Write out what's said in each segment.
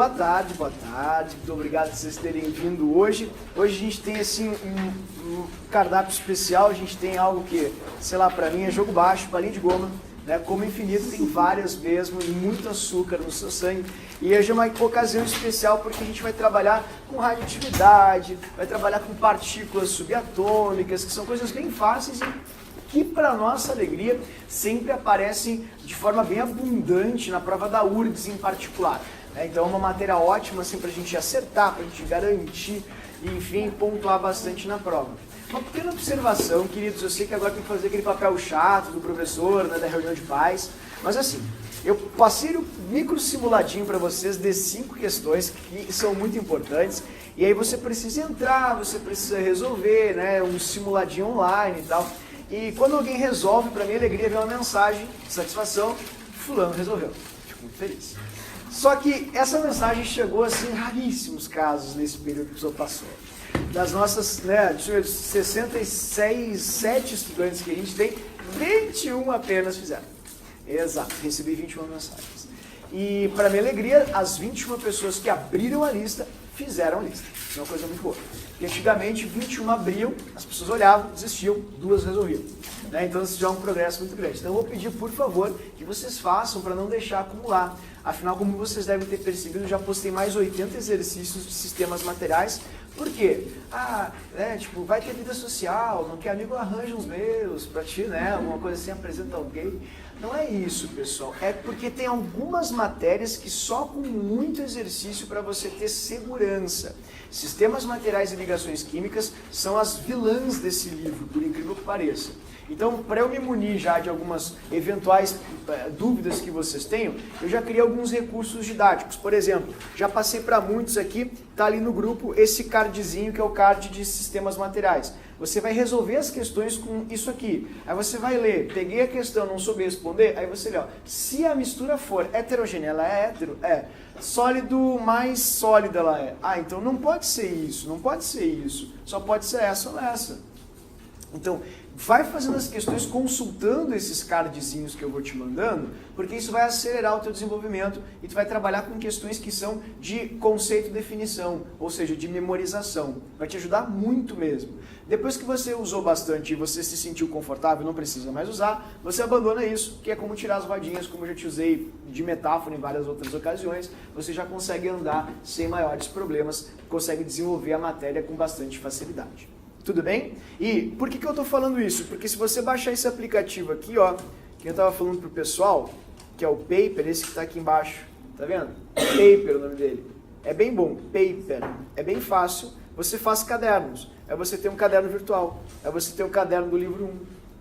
boa tarde. Muito obrigado por vocês terem vindo hoje. Hoje a gente tem assim um cardápio especial, a gente tem algo que, sei lá, pra mim é jogo baixo, balinha de goma, né? Como infinito, tem várias mesmo e muito açúcar no seu sangue. E hoje é uma ocasião especial porque a gente vai trabalhar com radioatividade, vai trabalhar com partículas subatômicas, que são coisas bem fáceis e que, para nossa alegria, sempre aparecem de forma bem abundante na prova da URGS em particular. Então é uma matéria ótima assim, para a gente acertar, para a gente garantir e, enfim, pontuar bastante na prova. Uma pequena observação, queridos, eu sei que agora tem que fazer aquele papel chato do professor, né, da reunião de pais, mas assim, eu passei um micro simuladinho para vocês de 5 questões que são muito importantes, e aí você precisa entrar, você precisa resolver, né, um simuladinho online e tal. E quando alguém resolve, para minha alegria, vem uma mensagem de satisfação, fulano resolveu. Fico muito feliz. Só que essa mensagem chegou assim em raríssimos casos nesse período que o senhor passou. Das nossas, né, 66, 7 estudantes que a gente tem, 21 apenas fizeram. Exato, recebi 21 mensagens. E para minha alegria, as 21 pessoas que abriram a lista, fizeram a lista. Isso é uma coisa muito boa. Porque antigamente 21 abriam, as pessoas olhavam, desistiam, 2 resolviam. Né? Então isso já é um progresso muito grande. Então eu vou pedir, por favor, que vocês façam para não deixar acumular. Afinal, como vocês devem ter percebido, eu já postei mais 80 exercícios de sistemas materiais. Por quê? Tipo, vai ter vida social, não quer amigo, arranja uns meus pra ti, né? Alguma coisa assim, apresenta alguém. Não é isso, pessoal. É porque tem algumas matérias que só com muito exercício para você ter segurança. Sistemas materiais e ligações químicas são as vilãs desse livro, por incrível que pareça. Então, para eu me munir já de algumas eventuais dúvidas que vocês tenham, eu já criei alguns recursos didáticos. Por exemplo, já passei para muitos aqui, está ali no grupo esse cardzinho que é o card de sistemas materiais. Você vai resolver as questões com isso aqui. Aí você vai ler, peguei a questão, não soube responder, aí você lê, ó, se a mistura for heterogênea, ela é hétero? É. Sólido mais sólida ela é. Ah, então não pode ser isso, não pode ser isso. Só pode ser essa ou essa. Então, vai fazendo as questões consultando esses cardzinhos que eu vou te mandando, porque isso vai acelerar o teu desenvolvimento e tu vai trabalhar com questões que são de conceito e definição, ou seja, de memorização. Vai te ajudar muito mesmo. Depois que você usou bastante e você se sentiu confortável, não precisa mais usar, você abandona isso, que é como tirar as rodinhas, como eu já te usei de metáfora em várias outras ocasiões, você já consegue andar sem maiores problemas, consegue desenvolver a matéria com bastante facilidade. Tudo bem? E por que eu estou falando isso? Porque se você baixar esse aplicativo aqui, ó, que eu estava falando para o pessoal, que é o Paper, esse que está aqui embaixo, tá vendo? Paper, o nome dele. É bem bom, Paper. É bem fácil, você faz cadernos. Aí você tem um caderno virtual, aí você tem o caderno do livro 1.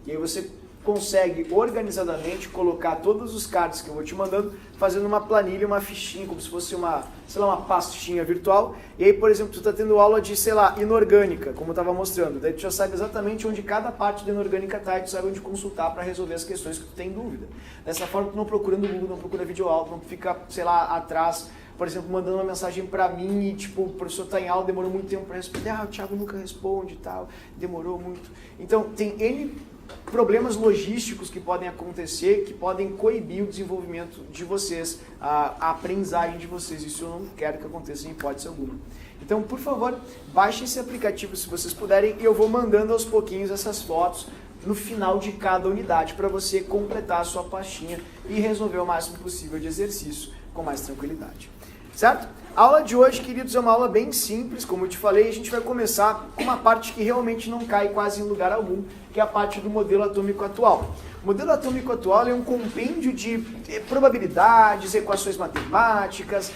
E aí você consegue organizadamente colocar todos os cards que eu vou te mandando, fazendo uma planilha, uma fichinha, como se fosse uma, sei lá, uma pastinha virtual. E aí, por exemplo, tu está tendo aula de, sei lá, inorgânica, como eu estava mostrando. Daí tu já sabe exatamente onde cada parte da inorgânica está e tu sabe onde consultar para resolver as questões que tu tem dúvida. Dessa forma, tu não procura no Google, não procura videoaula, não fica, sei lá, atrás, por exemplo, mandando uma mensagem para mim e, tipo, o professor está em aula, demorou muito tempo para responder, o Thiago nunca responde e tal, demorou muito. Então, tem N problemas logísticos que podem acontecer, que podem coibir o desenvolvimento de vocês, a aprendizagem de vocês. Isso eu não quero que aconteça em hipótese alguma. Então, por favor, baixem esse aplicativo se vocês puderem e eu vou mandando aos pouquinhos essas fotos no final de cada unidade para você completar a sua pastinha e resolver o máximo possível de exercício com mais tranquilidade. Certo? A aula de hoje, queridos, é uma aula bem simples, como eu te falei, a gente vai começar com uma parte que realmente não cai quase em lugar algum, que é a parte do modelo atômico atual. O modelo atômico atual é um compêndio de probabilidades, equações matemáticas,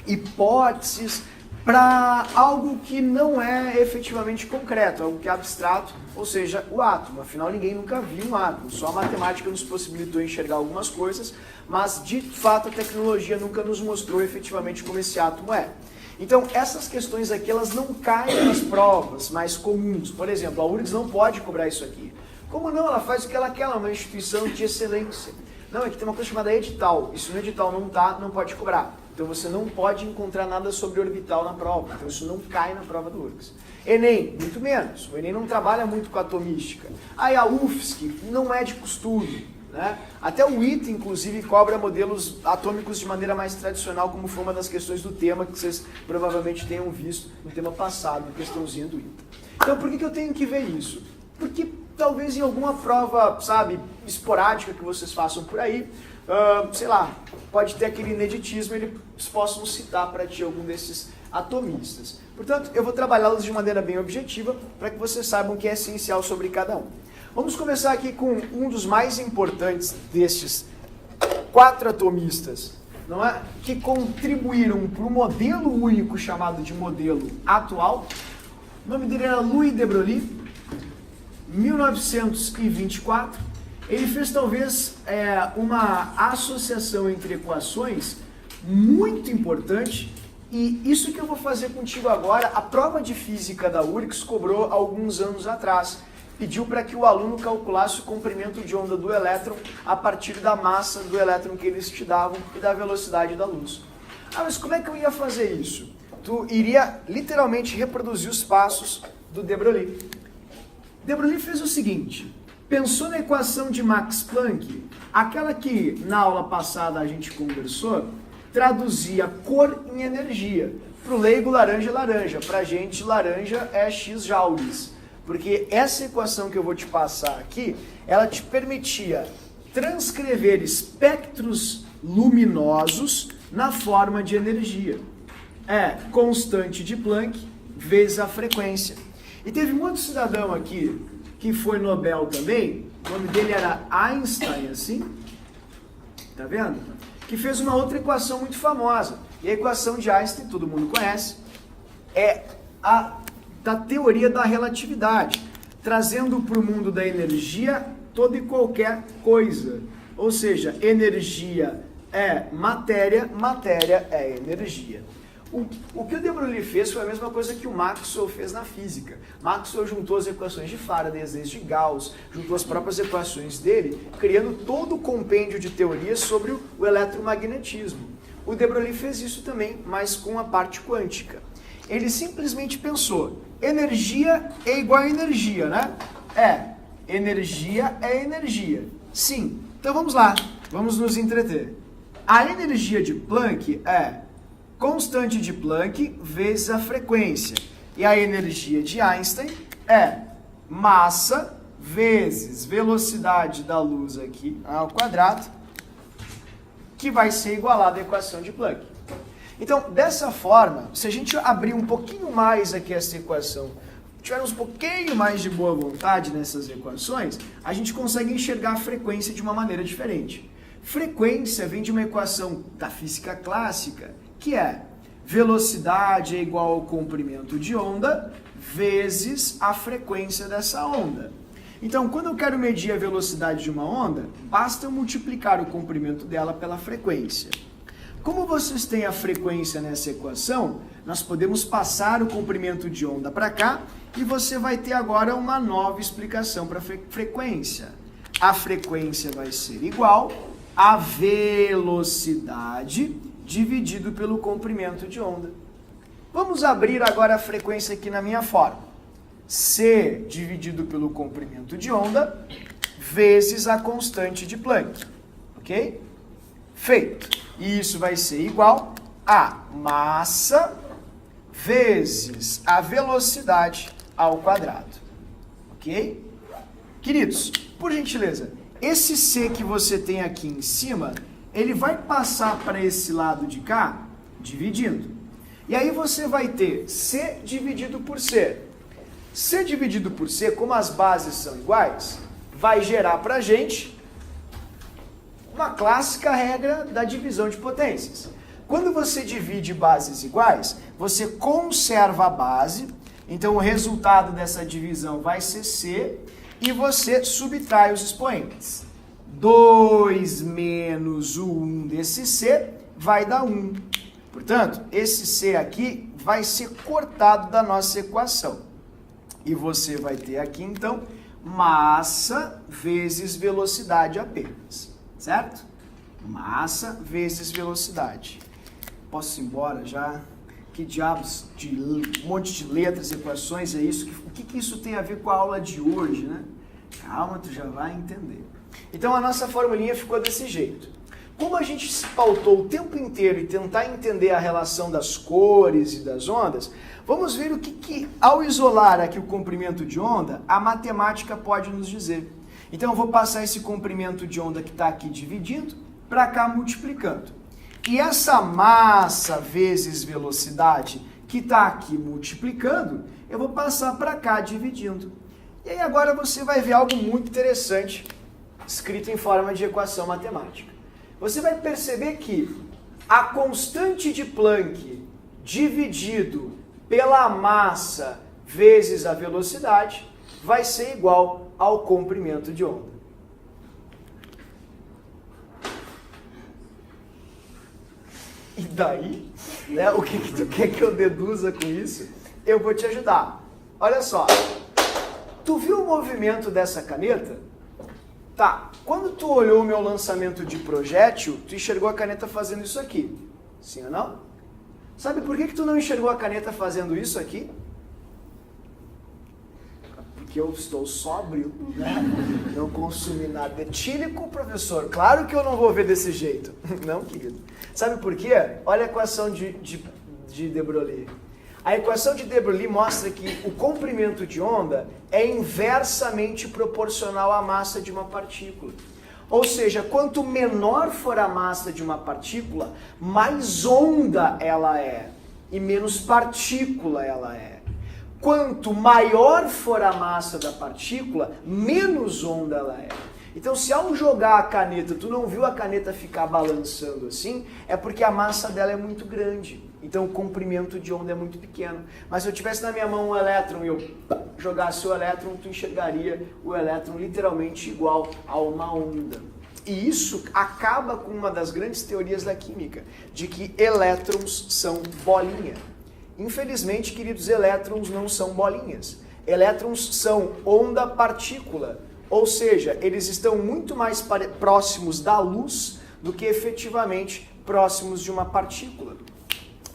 hipóteses, para algo que não é efetivamente concreto, algo que é abstrato, ou seja, o átomo. Afinal, ninguém nunca viu um átomo, só a matemática nos possibilitou enxergar algumas coisas, mas de fato a tecnologia nunca nos mostrou efetivamente como esse átomo é. Então, essas questões aqui, elas não caem nas provas mais comuns. Por exemplo, a URGS não pode cobrar isso aqui. Como não? Ela faz o que ela quer, ela é uma instituição de excelência. Não, é que tem uma coisa chamada edital. E se no edital não tá, não pode cobrar. Então você não pode encontrar nada sobre orbital na prova. Então isso não cai na prova do URGS. Enem, muito menos. O Enem não trabalha muito com atomística. Aí a UFSC não é de costume. né? Até o ITA, inclusive, cobra modelos atômicos de maneira mais tradicional, como foi uma das questões do tema que vocês provavelmente tenham visto no tema passado, na questãozinha do ITA. Então, por que eu tenho que ver isso? Porque talvez em alguma prova, sabe, esporádica que vocês façam por aí, sei lá, pode ter aquele ineditismo, eles possam citar para ti algum desses atomistas. Portanto, eu vou trabalhá-los de maneira bem objetiva para que vocês saibam o que é essencial sobre cada um. Vamos começar aqui com um dos mais importantes destes 4 atomistas, não é? Que contribuíram para o modelo único chamado de modelo atual. O nome dele era Louis de Broglie, 1924. Ele fez talvez uma associação entre equações muito importante, e isso que eu vou fazer contigo agora, a prova de física da URGS cobrou alguns anos atrás. Pediu para que o aluno calculasse o comprimento de onda do elétron a partir da massa do elétron que eles te davam e da velocidade da luz. Ah, mas como é que eu ia fazer isso? Tu iria literalmente reproduzir os passos do de Broglie. De Broglie fez o seguinte: pensou na equação de Max Planck, aquela que na aula passada a gente conversou, traduzia cor em energia. Para o leigo, laranja é laranja. Para a gente, laranja é X joules. Porque essa equação que eu vou te passar aqui, ela te permitia transcrever espectros luminosos na forma de energia. É constante de Planck vezes a frequência. E teve um outro cidadão aqui, que foi Nobel também, o nome dele era Einstein, assim, tá vendo? Que fez uma outra equação muito famosa. E a equação de Einstein, todo mundo conhece, é a da teoria da relatividade, trazendo para o mundo da energia toda e qualquer coisa. Ou seja, energia é matéria, matéria é energia. O que o de Broglie fez foi a mesma coisa que o Maxwell fez na física. Maxwell juntou as equações de Faraday, as leis de Gauss, juntou as próprias equações dele, criando todo o compêndio de teorias sobre o eletromagnetismo. O de Broglie fez isso também, mas com a parte quântica. Ele simplesmente pensou, energia é igual a energia, né? Energia é energia. Sim, então vamos lá, vamos nos entreter. A energia de Planck é constante de Planck vezes a frequência. E a energia de Einstein é massa vezes velocidade da luz aqui ao quadrado, que vai ser igualado à equação de Planck. Então, dessa forma, se a gente abrir um pouquinho mais aqui essa equação, tivermos um pouquinho mais de boa vontade nessas equações, a gente consegue enxergar a frequência de uma maneira diferente. Frequência vem de uma equação da física clássica, que é velocidade é igual ao comprimento de onda vezes a frequência dessa onda. Então, quando eu quero medir a velocidade de uma onda, basta eu multiplicar o comprimento dela pela frequência. Como vocês têm a frequência nessa equação, nós podemos passar o comprimento de onda para cá e você vai ter agora uma nova explicação para a frequência. A frequência vai ser igual a velocidade dividido pelo comprimento de onda. Vamos abrir agora a frequência aqui na minha forma. C dividido pelo comprimento de onda vezes a constante de Planck. Ok? Feito. E isso vai ser igual a massa vezes a velocidade ao quadrado. Ok? Queridos, por gentileza, esse C que você tem aqui em cima, ele vai passar para esse lado de cá, dividindo. E aí você vai ter C dividido por C. C dividido por C, como as bases são iguais, vai gerar para a gente uma clássica regra da divisão de potências. Quando você divide bases iguais, você conserva a base, então o resultado dessa divisão vai ser C, e você subtrai os expoentes. 2 menos o 1 desse C vai dar 1. Portanto, esse C aqui vai ser cortado da nossa equação. E você vai ter aqui, então, massa vezes velocidade apenas. Certo? Massa vezes velocidade. Posso ir embora já? Que diabos de um monte de letras, equações é isso? O que isso tem a ver com a aula de hoje, né? Calma, tu já vai entender. Então a nossa formulinha ficou desse jeito. Como a gente se pautou o tempo inteiro em tentar entender a relação das cores e das ondas, vamos ver o que ao isolar aqui o comprimento de onda, a matemática pode nos dizer. Então eu vou passar esse comprimento de onda que está aqui dividindo, para cá multiplicando. E essa massa vezes velocidade que está aqui multiplicando, eu vou passar para cá dividindo. E aí agora você vai ver algo muito interessante, escrito em forma de equação matemática. Você vai perceber que a constante de Planck dividido pela massa vezes a velocidade vai ser igual ao comprimento de onda. E daí, né, o que tu quer que eu deduza com isso? Eu vou te ajudar. Olha só, tu viu o movimento dessa caneta? Tá, quando tu olhou o meu lançamento de projétil, tu enxergou a caneta fazendo isso aqui. Sim ou não? Sabe por que tu não enxergou a caneta fazendo isso aqui? Porque eu estou sóbrio, né? Não consumi nada etílico, professor. Claro que eu não vou ver desse jeito. Não, querido. Sabe por quê? Olha a equação de de Broglie. A equação de de Broglie mostra que o comprimento de onda é inversamente proporcional à massa de uma partícula. Ou seja, quanto menor for a massa de uma partícula, mais onda ela é e menos partícula ela é. Quanto maior for a massa da partícula, menos onda ela é. Então, se ao jogar a caneta, tu não viu a caneta ficar balançando assim, é porque a massa dela é muito grande. Então, o comprimento de onda é muito pequeno. Mas se eu tivesse na minha mão um elétron e eu jogasse o elétron, tu enxergaria o elétron literalmente igual a uma onda. E isso acaba com uma das grandes teorias da química, de que elétrons são bolinha. Infelizmente, queridos, elétrons não são bolinhas. Elétrons são onda-partícula. Ou seja, eles estão muito mais próximos da luz do que efetivamente próximos de uma partícula.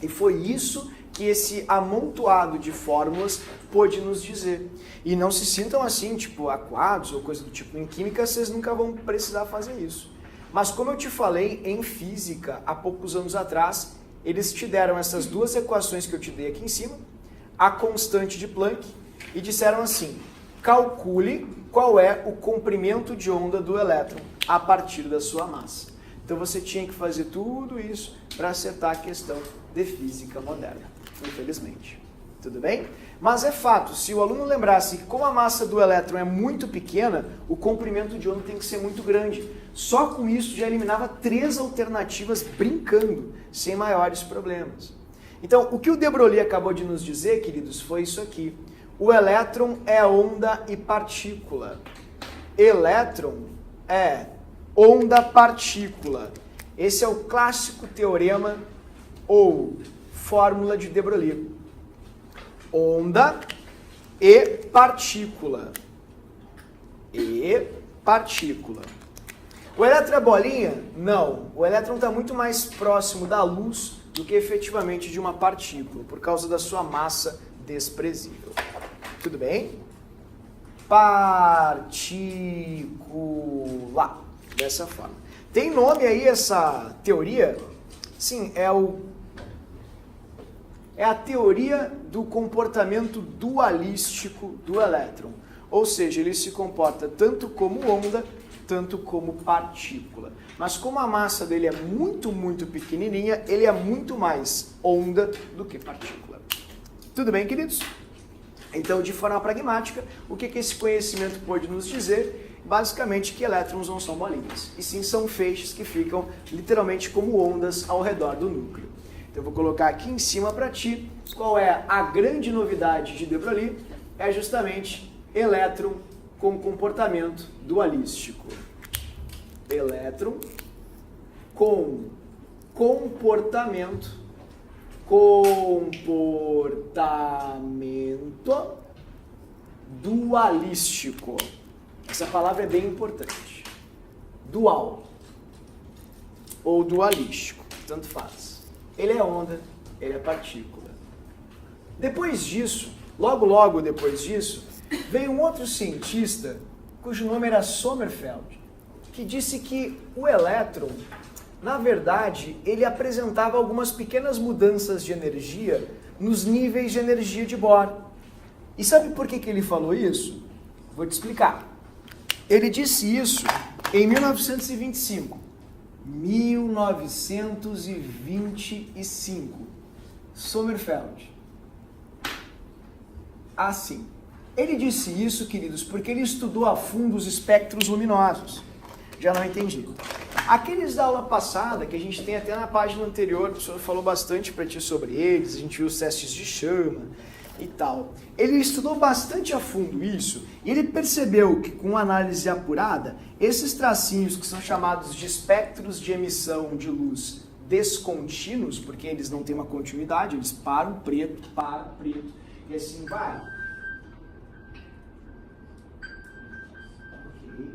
E foi isso que esse amontoado de fórmulas pôde nos dizer. E não se sintam assim, tipo, acuados ou coisa do tipo. Em química, vocês nunca vão precisar fazer isso. Mas como eu te falei, em física, há poucos anos atrás, eles te deram essas duas equações que eu te dei aqui em cima, a constante de Planck, e disseram assim: calcule qual é o comprimento de onda do elétron a partir da sua massa. Então você tinha que fazer tudo isso para acertar a questão de física moderna, infelizmente. Tudo bem? Mas é fato, se o aluno lembrasse que como a massa do elétron é muito pequena, o comprimento de onda tem que ser muito grande. Só com isso já eliminava 3 alternativas brincando, sem maiores problemas. Então, o que o de Broglie acabou de nos dizer, queridos, foi isso aqui. O elétron é onda e partícula. Elétron é onda-partícula. Esse é o clássico teorema ou fórmula de de Broglie. Onda e partícula. E partícula. O elétron é bolinha? Não. O elétron está muito mais próximo da luz do que efetivamente de uma partícula, por causa da sua massa desprezível. Tudo bem? Partícula. Dessa forma. Tem nome aí essa teoria? Sim, é a teoria do comportamento dualístico do elétron. Ou seja, ele se comporta tanto como onda, tanto como partícula. Mas como a massa dele é muito, muito pequenininha, ele é muito mais onda do que partícula. Tudo bem, queridos? Então, de forma pragmática, o que esse conhecimento pode nos dizer? Basicamente que elétrons não são bolinhas, e sim são feixes que ficam literalmente como ondas ao redor do núcleo. Então, eu vou colocar aqui em cima para ti qual é a grande novidade de de Broglie, é justamente elétron com comportamento dualístico. Elétron com comportamento dualístico. Essa palavra é bem importante. Dual ou dualístico, tanto faz. Ele é onda, ele é partícula. Depois disso, logo depois disso, veio um outro cientista cujo nome era Sommerfeld, que disse que o elétron, na verdade, ele apresentava algumas pequenas mudanças de energia nos níveis de energia de Bohr. E sabe por que ele falou isso? Vou te explicar. Ele disse isso em 1925. 1925. Sommerfeld. Assim. Ele disse isso, queridos, porque ele estudou a fundo os espectros luminosos. Já não entendi. Aqueles da aula passada, que a gente tem até na página anterior, o professor falou bastante para ti sobre eles, a gente viu os testes de chama e tal. Ele estudou bastante a fundo isso e ele percebeu que com análise apurada, esses tracinhos que são chamados de espectros de emissão de luz descontínuos, porque eles não têm uma continuidade, eles param preto, e assim vai. Ok,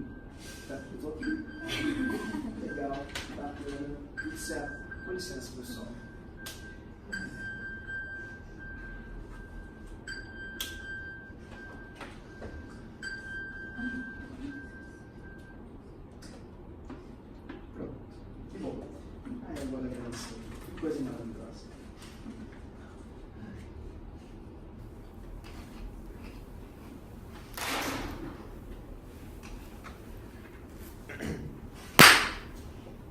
tá tudo ok. Legal, bacana, tudo certo. Com licença, pessoal. Pronto, que bom. Aí agora agradecer. Que coisa maravilhosa.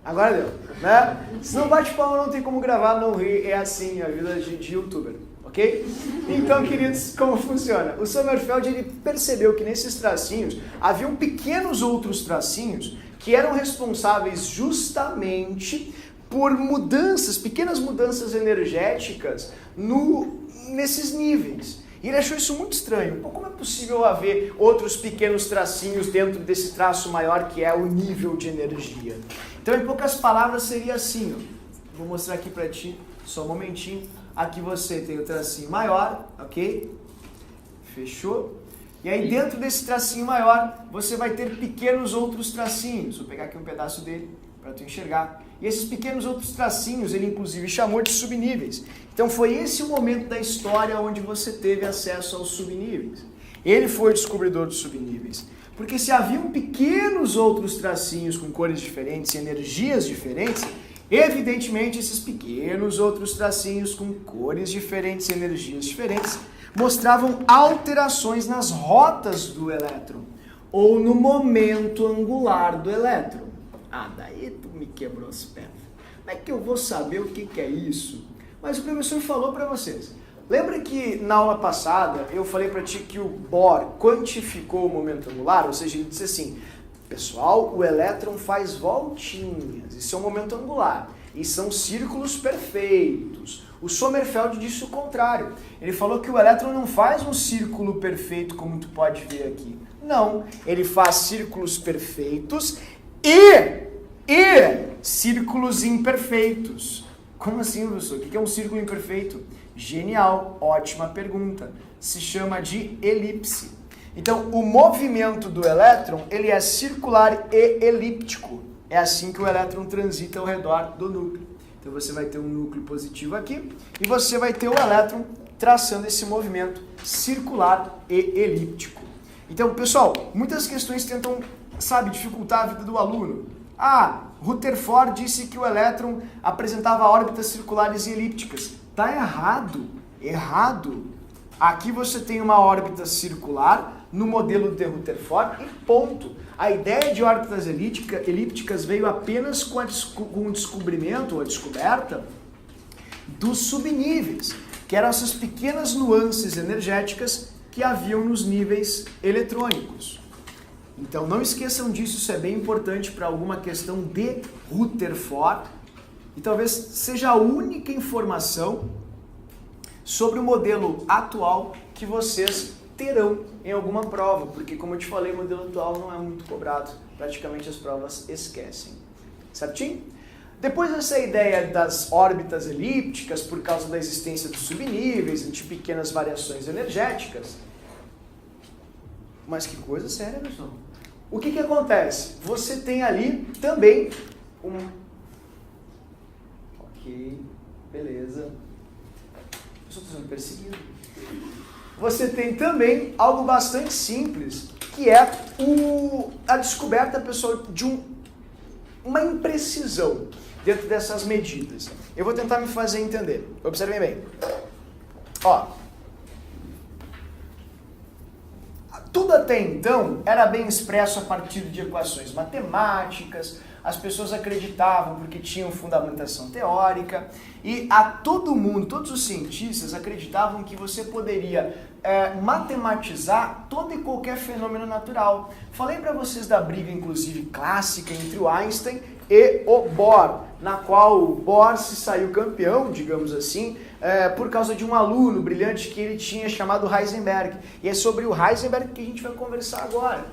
Agora deu, né? Se não bate palma, não tem como gravar, não rir, é assim a vida de youtuber, ok? Então, queridos, como funciona? O Sommerfeld, ele percebeu que nesses tracinhos, haviam pequenos outros tracinhos que eram responsáveis justamente por mudanças, pequenas mudanças energéticas nesses níveis. E ele achou isso muito estranho. Pô, como é possível haver outros pequenos tracinhos dentro desse traço maior que é o nível de energia? Então, em poucas palavras, seria assim. Ó. Vou mostrar aqui pra ti, só um momentinho. Aqui você tem o tracinho maior, ok? Fechou? E aí, dentro desse tracinho maior, você vai ter pequenos outros tracinhos. Vou pegar aqui um pedaço dele para tu enxergar. E esses pequenos outros tracinhos, ele inclusive chamou de subníveis. Então, foi esse o momento da história onde você teve acesso aos subníveis. Ele foi o descobridor dos subníveis. Porque se haviam pequenos outros tracinhos com cores diferentes e energias diferentes, evidentemente esses pequenos outros tracinhos com cores diferentes e energias diferentes mostravam alterações nas rotas do elétron ou no momento angular do elétron. Ah, daí tu me quebrou as pernas. Como é que eu vou saber o que é isso? Mas o professor falou para vocês. Lembra que na aula passada eu falei para ti que o Bohr quantificou o momento angular? Ou seja, ele disse assim, pessoal, o elétron faz voltinhas, isso é um momento angular, e são círculos perfeitos. O Sommerfeld disse o contrário. Ele falou que o elétron não faz um círculo perfeito como tu pode ver aqui. Não, ele faz círculos perfeitos e círculos imperfeitos. Como assim, professor? O que é um círculo imperfeito? Genial, ótima pergunta. Se chama de elipse. Então, o movimento do elétron, ele é circular e elíptico. É assim que o elétron transita ao redor do núcleo. Então, você vai ter um núcleo positivo aqui e você vai ter o elétron traçando esse movimento circular e elíptico. Então, pessoal, muitas questões tentam, dificultar a vida do aluno. Rutherford disse que o elétron apresentava órbitas circulares e elípticas. Tá errado. Errado. Aqui você tem uma órbita circular no modelo de Rutherford e ponto. A ideia de órbitas elípticas veio apenas com o descobrimento ou a descoberta dos subníveis, que eram essas pequenas nuances energéticas que haviam nos níveis eletrônicos. Então não esqueçam disso, isso é bem importante para alguma questão de Rutherford e talvez seja a única informação sobre o modelo atual que vocês terão em alguma prova, porque como eu te falei, o modelo atual não é muito cobrado, praticamente as provas esquecem. Certinho? Depois dessa ideia das órbitas elípticas, por causa da existência dos subníveis, de pequenas variações energéticas, mas que coisa séria, pessoal. O que acontece? Você tem ali também Ok, beleza. Eu estou sendo perseguido. Você tem também algo bastante simples, que é a descoberta, pessoal, de uma imprecisão dentro dessas medidas. Eu vou tentar me fazer entender. Observem bem. Ó, tudo até então era bem expresso a partir de equações matemáticas, as pessoas acreditavam porque tinham fundamentação teórica, e a todo mundo, todos os cientistas acreditavam que você poderia matematizar todo e qualquer fenômeno natural. Falei para vocês da briga, inclusive, clássica entre o Einstein e o Bohr, na qual o Bohr se saiu campeão, digamos assim, por causa de um aluno brilhante que ele tinha chamado Heisenberg. E é sobre o Heisenberg que a gente vai conversar agora.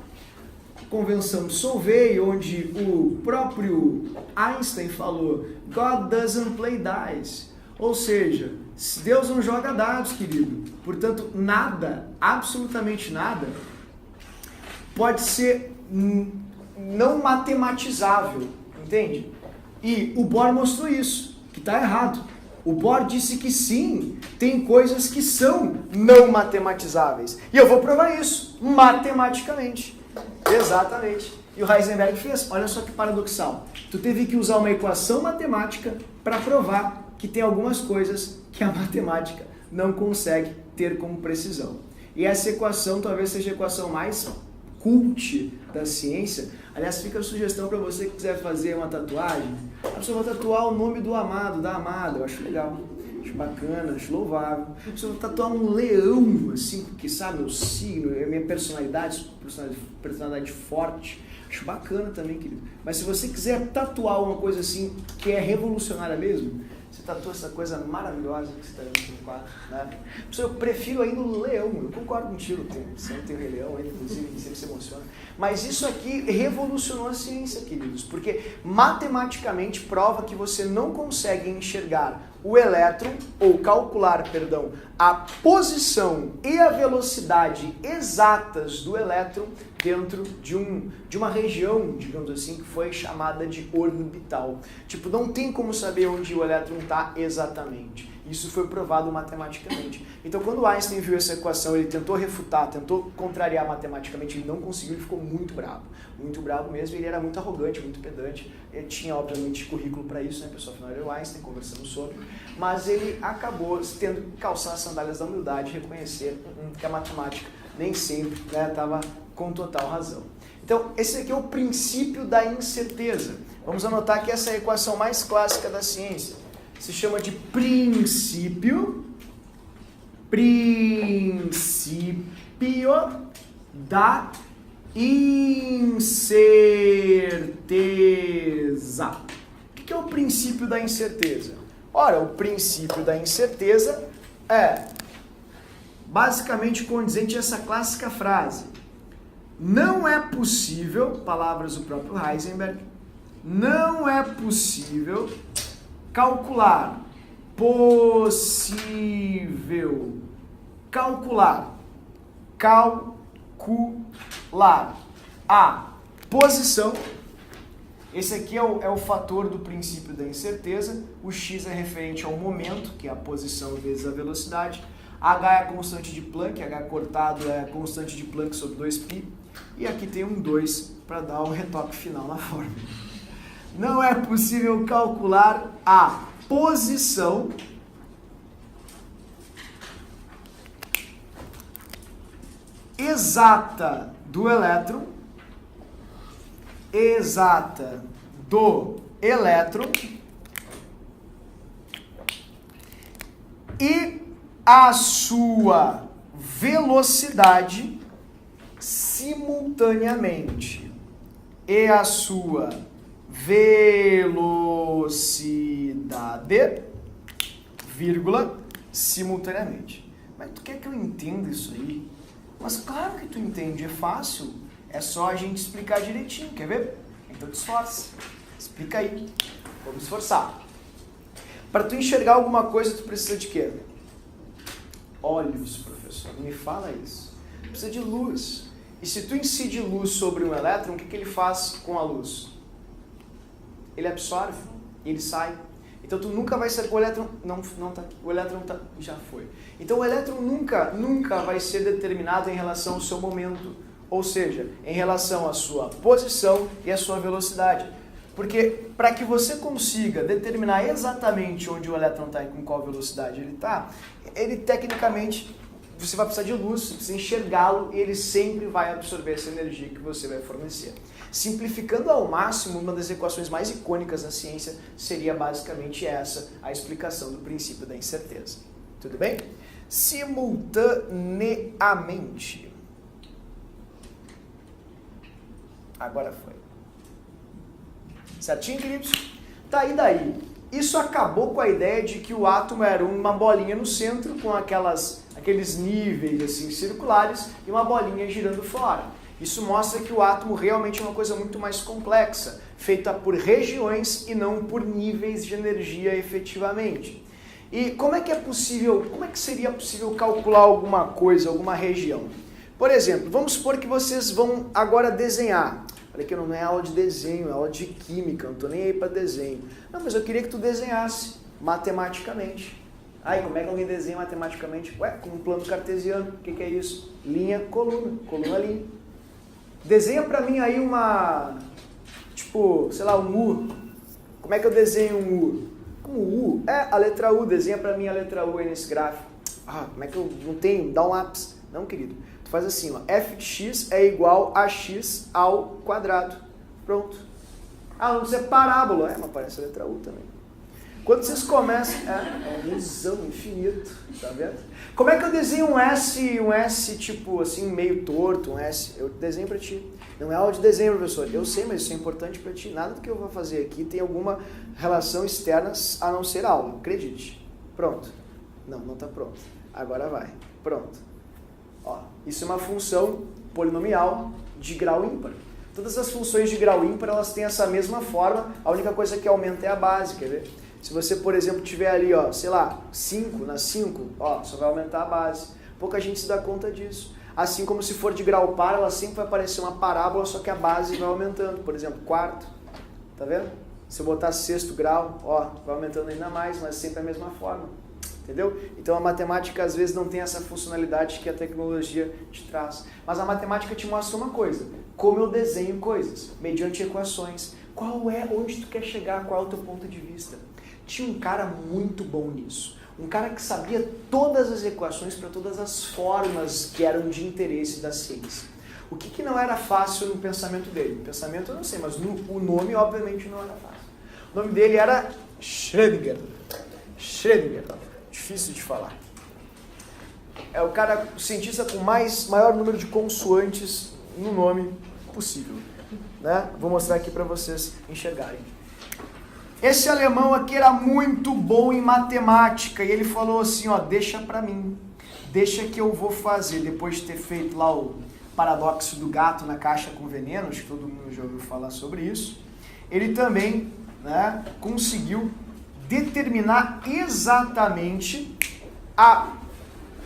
Convenção de Solvay, onde o próprio Einstein falou God doesn't play dice. Ou seja, Deus não joga dados, querido. Portanto, nada, absolutamente nada, pode ser não matematizável, entende? E o Bohr mostrou isso, que está errado. O Bohr disse que sim, tem coisas que são não matematizáveis. E eu vou provar isso, matematicamente. Exatamente. E o Heisenberg fez, olha só que paradoxal. Tu teve que usar uma equação matemática para provar que tem algumas coisas que a matemática não consegue ter como precisão. E essa equação talvez seja a equação mais cult da ciência. Aliás, fica a sugestão para você que quiser fazer uma tatuagem. A pessoa vai tatuar o nome do amado, da amada. Eu acho legal, acho bacana, acho louvável. A pessoa vai tatuar um leão, assim, porque sabe, meu signo, a minha personalidade forte. Acho bacana também, querido. Mas se você quiser tatuar uma coisa assim, que é revolucionária mesmo, você tatua essa coisa maravilhosa que você está vendo aqui no quadro, né? Eu prefiro ainda o leão, eu concordo contigo, você não tem o Rei Leão, inclusive, sempre se emociona. Mas isso aqui revolucionou a ciência, queridos, porque matematicamente prova que você não consegue enxergar o elétron, ou calcular, perdão, a posição e a velocidade exatas do elétron dentro de uma região, digamos assim, que foi chamada de orbital. Tipo, não tem como saber onde o elétron está exatamente. Isso foi provado matematicamente. Então, quando Einstein viu essa equação, ele tentou refutar, tentou contrariar matematicamente, ele não conseguiu, ele ficou muito bravo mesmo, ele era muito arrogante, muito pedante, ele tinha, obviamente, currículo para isso, né, pessoal, afinal era o Einstein, conversando sobre, mas ele acabou tendo que calçar as sandálias da humildade e reconhecer que a matemática nem sempre estava com total razão. Então, esse aqui é o princípio da incerteza. Vamos anotar que essa é a equação mais clássica da ciência. Se chama de princípio da incerteza. O que é o princípio da incerteza? Ora, o princípio da incerteza é basicamente condizente a essa clássica frase. Não é possível, palavras do próprio Heisenberg, não é possível calcular a posição. Esse aqui é o fator do princípio da incerteza. O x é referente ao momento, que é a posição vezes a velocidade. H é a constante de Planck, H cortado é a constante de Planck sobre 2π. E aqui tem um 2 para dar o retoque final na fórmula. Não é possível calcular a posição exata do elétron, e a sua velocidade simultaneamente. E a sua velocidade, vírgula, simultaneamente. Mas tu quer que eu entenda isso aí? Mas claro que tu entende, é fácil. É só a gente explicar direitinho, quer ver? Então te esforça. Explica aí. Vamos esforçar. Para tu enxergar alguma coisa, tu precisa de quê? Olhos, professor. Não me fala isso. Precisa de luz. E se tu incide luz sobre um elétron, o que ele faz com a luz? Ele absorve e ele sai. Então tu nunca vai ser... O elétron não tá aqui. O elétron já foi. Então o elétron nunca vai ser determinado em relação ao seu momento. ou seja, em relação à sua posição e à sua velocidade. Porque para que você consiga determinar exatamente onde o elétron está e com qual velocidade ele está, ele tecnicamente, você vai precisar de luz, você precisa enxergá-lo e ele sempre vai absorver essa energia que você vai fornecer. Simplificando ao máximo, uma das equações mais icônicas da ciência seria basicamente essa, a explicação do princípio da incerteza. Tudo bem? Simultaneamente. Agora foi. Certinho, queridos? Tá, e daí? Isso acabou com a ideia de que o átomo era uma bolinha no centro com aqueles níveis assim, circulares e uma bolinha girando fora. Isso mostra que o átomo realmente é uma coisa muito mais complexa, feita por regiões e não por níveis de energia efetivamente. E como é que seria possível calcular alguma coisa, alguma região? Por exemplo, vamos supor que vocês vão agora desenhar. Olha que não é aula de desenho, é aula de química, não estou nem aí para desenho. Não, mas eu queria que tu desenhasse matematicamente. Aí, como é que alguém desenha matematicamente? Ué, com um plano cartesiano. O que é isso? Linha, coluna. Coluna, linha. Desenha para mim aí sei lá, um U. Como é que eu desenho um U? Como U? A letra U. Desenha para mim a letra U aí nesse gráfico. Ah, como é que eu não tenho? Dá um lápis. Não, querido. Faz assim, ó, f de x é igual a x ao quadrado. Pronto. Ah, não precisa parábola. Mas aparece a letra U também. Quando vocês começam... É um Uzão infinito, tá vendo? Como é que eu desenho um S tipo assim, meio torto, um S? Eu desenho pra ti. Não é aula de desenho, professor. Eu sei, mas isso é importante pra ti. Nada do que eu vou fazer aqui tem alguma relação externa a não ser aula. Acredite. Pronto. Não tá pronto. Agora vai. Pronto. Ó, isso é uma função polinomial de grau ímpar. Todas as funções de grau ímpar, elas têm essa mesma forma, a única coisa que aumenta é a base, quer ver? Se você, por exemplo, tiver ali, ó, sei lá, 5 na 5, ó, só vai aumentar a base. Pouca gente se dá conta disso. Assim como se for de grau par, ela sempre vai aparecer uma parábola, só que a base vai aumentando. Por exemplo, quarto, tá vendo? Se eu botar sexto grau, ó, vai aumentando ainda mais, mas sempre a mesma forma. Entendeu? Então a matemática às vezes não tem essa funcionalidade que a tecnologia te traz. Mas a matemática te mostra uma coisa, como eu desenho coisas, mediante equações. Onde tu quer chegar, qual é o teu ponto de vista? Tinha um cara muito bom nisso. Um cara que sabia todas as equações para todas as formas que eram de interesse da ciência. O que não era fácil no pensamento dele? No pensamento eu não sei, mas o nome obviamente não era fácil. O nome dele era Schrödinger. Difícil de falar. É o cientista com maior número de consoantes no nome possível. Né? Vou mostrar aqui para vocês enxergarem. Esse alemão aqui era muito bom em matemática e ele falou assim, ó, deixa para mim, deixa que eu vou fazer. Depois de ter feito lá o paradoxo do gato na caixa com veneno, acho que todo mundo já ouviu falar sobre isso, ele também, né, conseguiu determinar exatamente a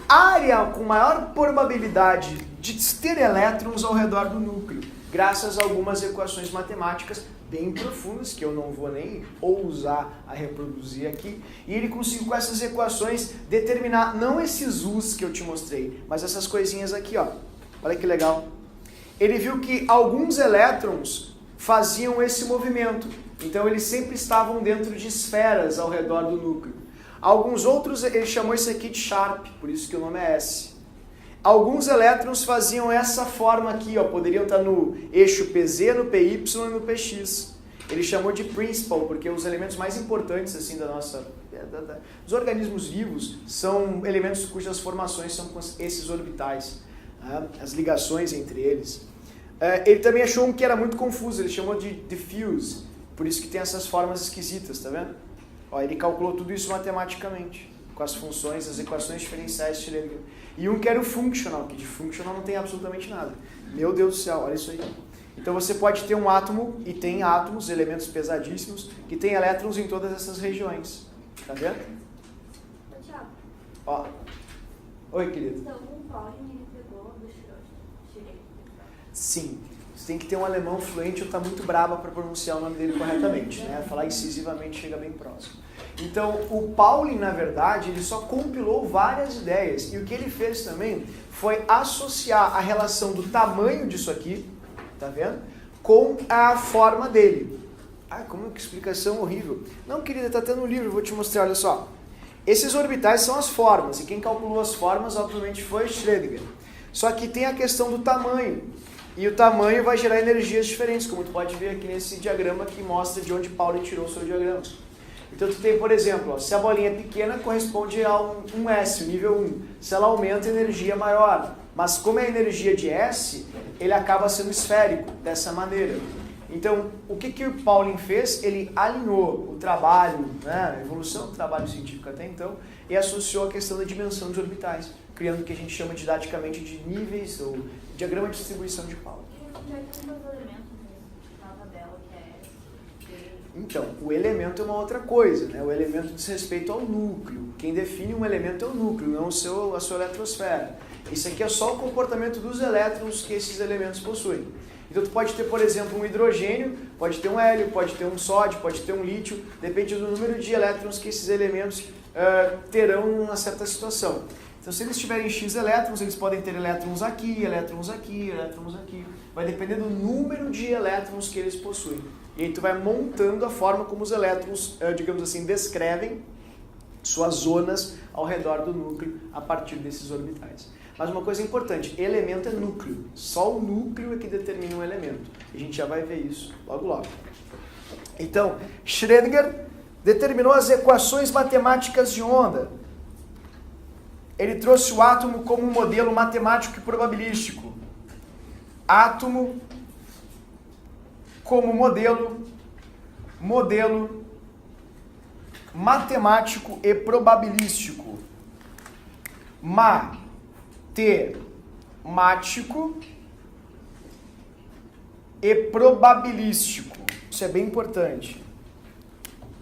área com maior probabilidade de ter elétrons ao redor do núcleo, graças a algumas equações matemáticas bem profundas, que eu não vou nem ousar a reproduzir aqui, e ele conseguiu com essas equações determinar, não esses U's que eu te mostrei, mas essas coisinhas aqui, ó. Olha que legal. Ele viu que alguns elétrons faziam esse movimento, então eles sempre estavam dentro de esferas ao redor do núcleo. Alguns outros, ele chamou isso aqui de Sharp, por isso que o nome é S. Alguns elétrons faziam essa forma aqui, ó, poderiam estar no eixo PZ, no PY e no PX. Ele chamou de principal, porque os elementos mais importantes assim dos organismos vivos são elementos cujas formações são esses orbitais, né? As ligações entre eles. Ele também achou um que era muito confuso, ele chamou de diffuse, por isso que tem essas formas esquisitas, tá vendo? Ó, ele calculou tudo isso matematicamente, com as funções, as equações diferenciais de Schrödinger. E um que era o functional, que de functional não tem absolutamente nada. Meu Deus do céu, olha isso aí. Então você pode ter um átomo, e tem átomos, elementos pesadíssimos, que tem elétrons em todas essas regiões. Tá vendo? Tiago. Ó. Oi, querido. Então, o Pauling, ele pegou do Schrödinger. Sim. Você tem que ter um alemão fluente ou tá muito braba para pronunciar o nome dele corretamente, né? Falar incisivamente chega bem próximo. Então, o Pauling, na verdade, ele só compilou várias ideias. E o que ele fez também foi associar a relação do tamanho disso aqui, tá vendo? Com a forma dele. Ah, como que explicação horrível. Não, querida, tá tendo um livro, vou te mostrar, olha só. Esses orbitais são as formas, e quem calculou as formas, obviamente, foi Schrödinger. Só que tem a questão do tamanho. E o tamanho vai gerar energias diferentes, como tu pode ver aqui nesse diagrama que mostra de onde Pauling tirou o seu diagrama. Então tu tem, por exemplo, ó, se a bolinha é pequena, corresponde a um S, o nível 1. Se ela aumenta, a energia é maior. Mas como é energia de S, ele acaba sendo esférico, dessa maneira. Então, o que o Pauling fez? Ele alinhou o trabalho, né, a evolução do trabalho científico até então, e associou a questão da dimensão dos orbitais, criando o que a gente chama didaticamente de níveis, ou diagrama de distribuição de Pauling. Então, o elemento é uma outra coisa, né? O elemento diz respeito ao núcleo. Quem define um elemento é o núcleo, não a sua eletrosfera. Isso aqui é só o comportamento dos elétrons que esses elementos possuem. Então, tu pode ter, por exemplo, um hidrogênio, pode ter um hélio, pode ter um sódio, pode ter um lítio, depende do número de elétrons que esses elementos terão em uma certa situação. Então, se eles tiverem X elétrons, eles podem ter elétrons aqui, elétrons aqui, elétrons aqui. Vai depender do número de elétrons que eles possuem. E aí tu vai montando a forma como os elétrons, digamos assim, descrevem suas zonas ao redor do núcleo a partir desses orbitais. Mas uma coisa importante, elemento é núcleo. Só o núcleo é que determina um elemento. A gente já vai ver isso logo logo. Então, Schrödinger determinou as equações matemáticas de onda. Ele trouxe o átomo como um modelo matemático e probabilístico. Átomo como modelo matemático e probabilístico. Matemático e probabilístico. Isso é bem importante.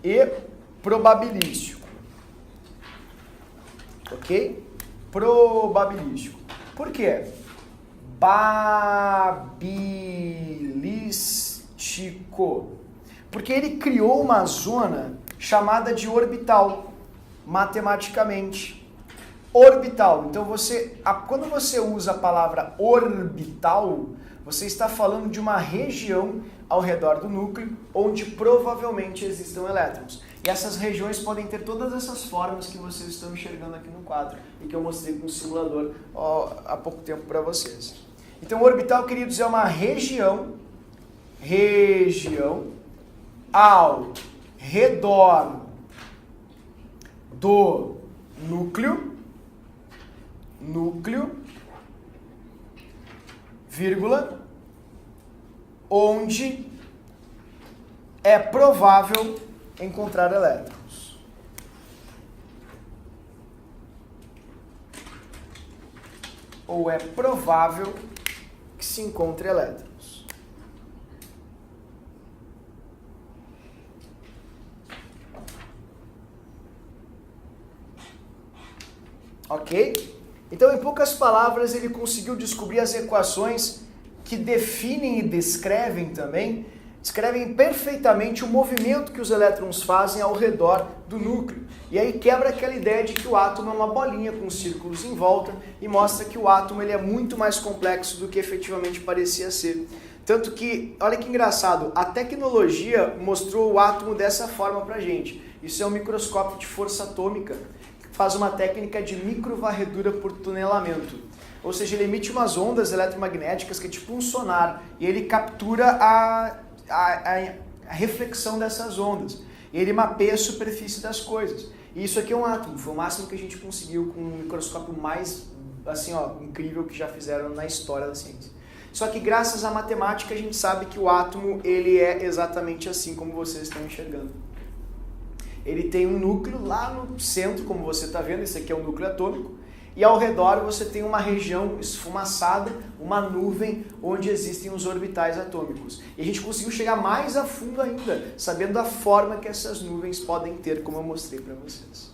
E probabilístico. Ok? Probabilístico. Por quê? Babilístico. Porque ele criou uma zona chamada de orbital, matematicamente. Orbital. Então, quando você usa a palavra orbital, você está falando de uma região ao redor do núcleo onde provavelmente existam elétrons. E essas regiões podem ter todas essas formas que vocês estão enxergando aqui no quadro e que eu mostrei com o simulador há pouco tempo para vocês. Então, o orbital, queridos, é uma região ao redor do núcleo, vírgula, onde é provável encontrar elétrons. Ou é provável que se encontre elétrons. Ok? Então, em poucas palavras, ele conseguiu descobrir as equações que definem e descrevem perfeitamente o movimento que os elétrons fazem ao redor do núcleo. E aí quebra aquela ideia de que o átomo é uma bolinha com círculos em volta e mostra que o átomo ele é muito mais complexo do que efetivamente parecia ser. Tanto que, olha que engraçado, a tecnologia mostrou o átomo dessa forma pra gente. Isso é um microscópio de força atômica, que faz uma técnica de microvarredura por tunelamento. Ou seja, ele emite umas ondas eletromagnéticas que é tipo um sonar, e ele captura a reflexão dessas ondas. E ele mapeia a superfície das coisas. E isso aqui é um átomo, foi o máximo que a gente conseguiu com um microscópio mais assim, incrível que já fizeram na história da ciência. Só que graças à matemática a gente sabe que o átomo ele é exatamente assim como vocês estão enxergando. Ele tem um núcleo lá no centro, como você está vendo, esse aqui é o núcleo atômico, e ao redor você tem uma região esfumaçada, uma nuvem onde existem os orbitais atômicos. E a gente conseguiu chegar mais a fundo ainda, sabendo a forma que essas nuvens podem ter, como eu mostrei para vocês.